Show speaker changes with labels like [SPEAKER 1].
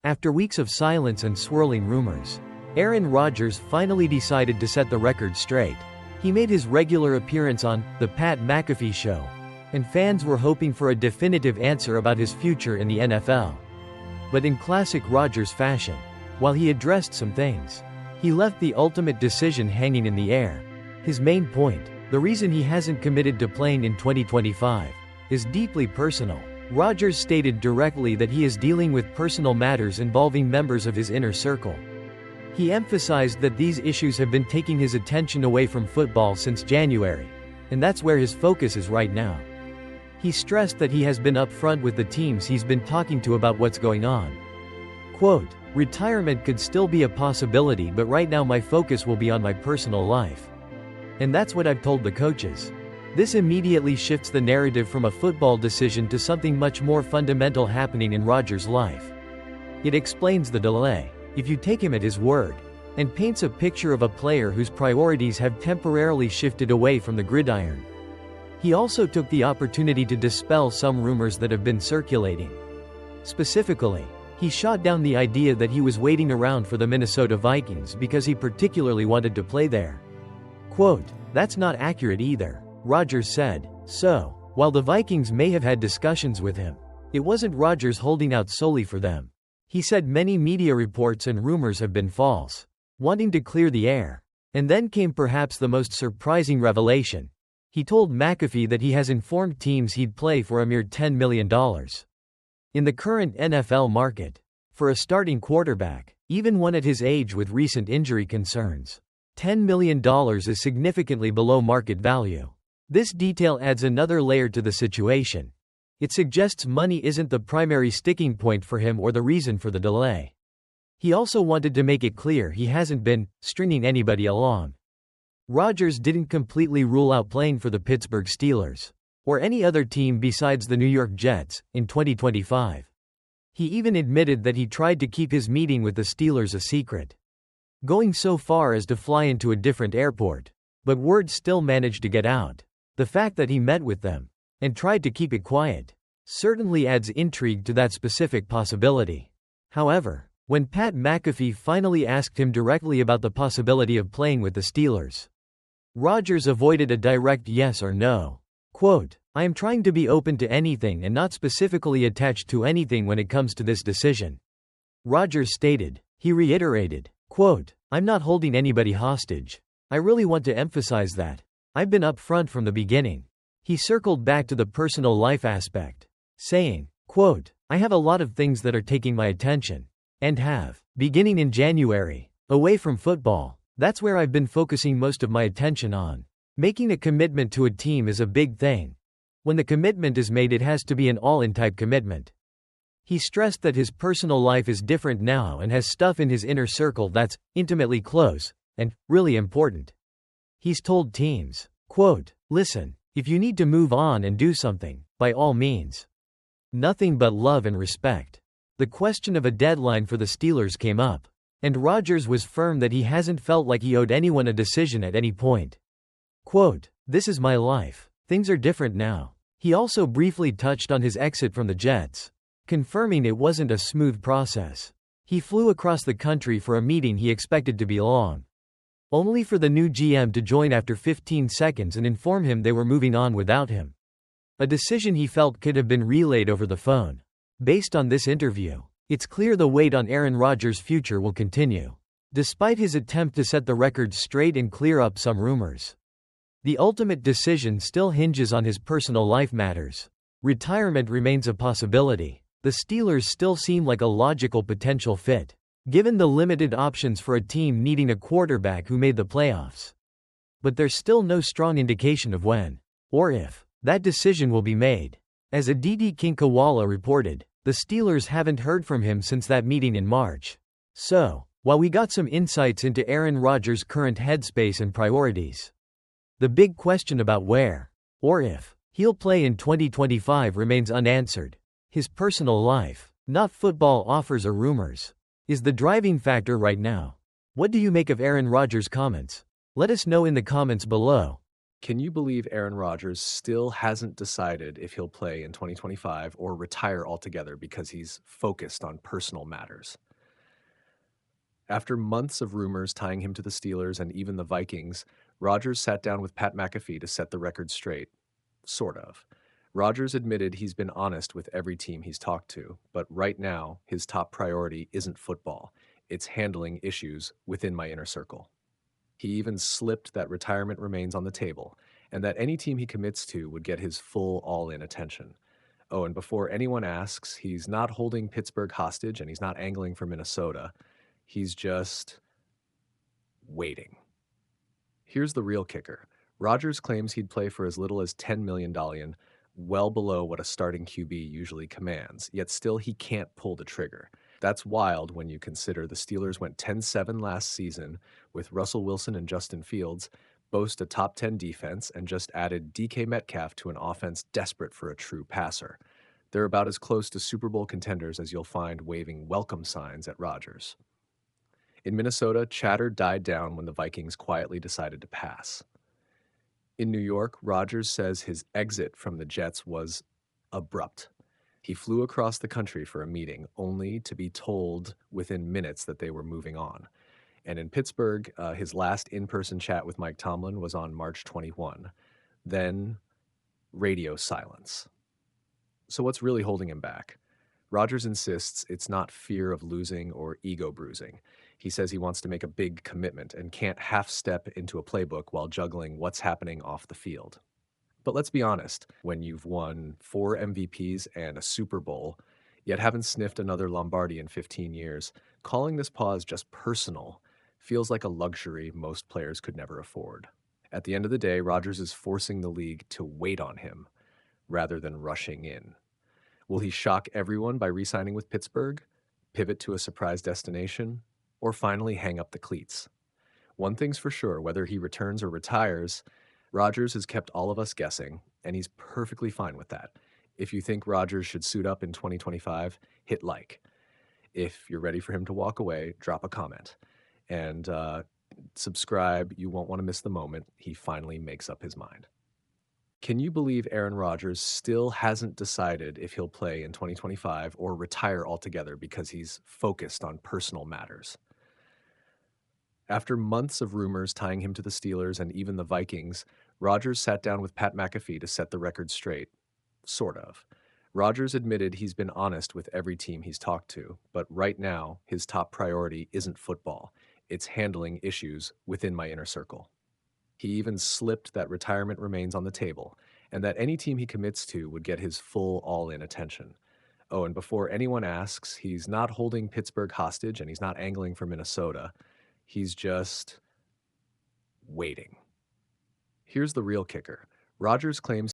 [SPEAKER 1] After weeks of silence and swirling rumors, Aaron Rodgers finally decided to set the record straight. He made his regular appearance on The Pat McAfee Show, and fans were hoping for a definitive answer about his future in the NFL. But in classic Rodgers fashion, while he addressed some things, he left the ultimate decision hanging in the air. His main point, the reason he hasn't committed to playing in 2025, is deeply personal. Rodgers stated directly that he is dealing with personal matters involving members of his inner circle. He emphasized that these issues have been taking his attention away from football since January, and that's where his focus is right now. He stressed that he has been upfront with the teams he's been talking to about what's going on. Quote, "Retirement could still be a possibility, but right now my focus will be on my personal life. And that's what I've told the coaches." This immediately shifts the narrative from a football decision to something much more fundamental happening in Rodgers' life. It explains the delay, if you take him at his word, and paints a picture of a player whose priorities have temporarily shifted away from the gridiron. He also took the opportunity to dispel some rumors that have been circulating. Specifically, he shot down the idea that he was waiting around for the Minnesota Vikings because he particularly wanted to play there. Quote, "That's not accurate either," Rodgers said. So, while the Vikings may have had discussions with him, it wasn't Rodgers holding out solely for them. He said many media reports and rumors have been false, wanting to clear the air. And then came perhaps the most surprising revelation. He told McAfee that he has informed teams he'd play for a mere $10 million. In the current NFL market, for a starting quarterback, even one at his age with recent injury concerns, $10 million is significantly below market value. This detail adds another layer to the situation. It suggests money isn't the primary sticking point for him or the reason for the delay. He also wanted to make it clear he hasn't been stringing anybody along. Rodgers didn't completely rule out playing for the Pittsburgh Steelers, or any other team besides the New York Jets, in 2025. He even admitted that he tried to keep his meeting with the Steelers a secret, going so far as to fly into a different airport. But word still managed to get out. The fact that he met with them, and tried to keep it quiet, certainly adds intrigue to that specific possibility. However, when Pat McAfee finally asked him directly about the possibility of playing with the Steelers, Rodgers avoided a direct yes or no. Quote, "I am trying to be open to anything and not specifically attached to anything when it comes to this decision," Rodgers stated. He reiterated, quote, "I'm not holding anybody hostage. I really want to emphasize that. I've been upfront from the beginning." He circled back to the personal life aspect, saying, quote, "I have a lot of things that are taking my attention, and have, beginning in January, away from football. That's where I've been focusing most of my attention on. Making a commitment to a team is a big thing. When the commitment is made, it has to be an all-in type commitment." He stressed that his personal life is different now and has stuff in his inner circle that's intimately close and really important. He's told teams, quote, "Listen, if you need to move on and do something, by all means. Nothing but love and respect." The question of a deadline for the Steelers came up, and Rodgers was firm that he hasn't felt like he owed anyone a decision at any point. Quote, "This is my life. Things are different now." He also briefly touched on his exit from the Jets, confirming it wasn't a smooth process. He flew across the country for a meeting he expected to be long, only for the new GM to join after 15 seconds and inform him they were moving on without him. A decision he felt could have been relayed over the phone. Based on this interview, it's clear the wait on Aaron Rodgers' future will continue, despite his attempt to set the record straight and clear up some rumors. The ultimate decision still hinges on his personal life matters. Retirement remains a possibility. The Steelers still seem like a logical potential fit, given the limited options for a team needing a quarterback who made the playoffs. But there's still no strong indication of when, or if, that decision will be made. As Aditi Kinkawala reported, the Steelers haven't heard from him since that meeting in March. So, while we got some insights into Aaron Rodgers' current headspace and priorities, the big question about where, or if, he'll play in 2025 remains unanswered. His personal life, not football offers or rumors, is the driving factor right now. What do you make of Aaron Rodgers' comments? Let us know in the comments below.
[SPEAKER 2] Can you believe Aaron Rodgers still hasn't decided if he'll play in 2025 or retire altogether because he's focused on personal matters? After months of rumors tying him to the Steelers and even the Vikings, Rodgers sat down with Pat McAfee to set the record straight. Sort of. Rodgers admitted he's been honest with every team he's talked to, but right now, his top priority isn't football. It's handling issues within my inner circle. He even slipped that retirement remains on the table, and that any team he commits to would get his full all in attention. Oh, and before anyone asks, he's not holding Pittsburgh hostage and he's not angling for Minnesota. He's just waiting. Here's the real kicker. Rodgers claims he'd play for as little as $10 million, well below what a starting QB usually commands, yet still he can't pull the trigger. That's wild when you consider the Steelers went 10-7 last season with Russell Wilson and Justin Fields, boast a top 10 defense, and just added DK Metcalf to an offense desperate for a true passer. They're about as close to Super Bowl contenders as you'll find waving welcome signs at Rodgers. In Minnesota, chatter died down when the Vikings quietly decided to pass. In New York, Rodgers says his exit from the Jets was abrupt. He flew across the country for a meeting, only to be told within minutes that they were moving on. And in Pittsburgh, his last in-person chat with Mike Tomlin was on March 21. Then, radio silence. So what's really holding him back? Rodgers insists it's not fear of losing or ego bruising. He says he wants to make a big commitment and can't half-step into a playbook while juggling what's happening off the field. But let's be honest, when you've won 4 MVPs and a Super Bowl, yet haven't sniffed another Lombardi in 15 years, calling this pause just personal feels like a luxury most players could never afford. At the end of the day, Rodgers is forcing the league to wait on him rather than rushing in. Will he shock everyone by re-signing with Pittsburgh, pivot to a surprise destination, or finally hang up the cleats? One thing's for sure, whether he returns or retires, Rodgers has kept all of us guessing, and he's perfectly fine with that. If you think Rodgers should suit up in 2025, hit like. If you're ready for him to walk away, drop a comment. And subscribe. You won't want to miss the moment he finally makes up his mind. Can you believe Aaron Rodgers still hasn't decided if he'll play in 2025 or retire altogether because he's focused on personal matters? After months of rumors tying him to the Steelers and even the Vikings, Rodgers sat down with Pat McAfee to set the record straight. Sort of. Rodgers admitted he's been honest with every team he's talked to, but right now, his top priority isn't football. It's handling issues within my inner circle. He even slipped that retirement remains on the table, and that any team he commits to would get his full all in attention. Oh, and before anyone asks, he's not holding Pittsburgh hostage and he's not angling for Minnesota. He's just waiting. Here's the real kicker. Rodgers claims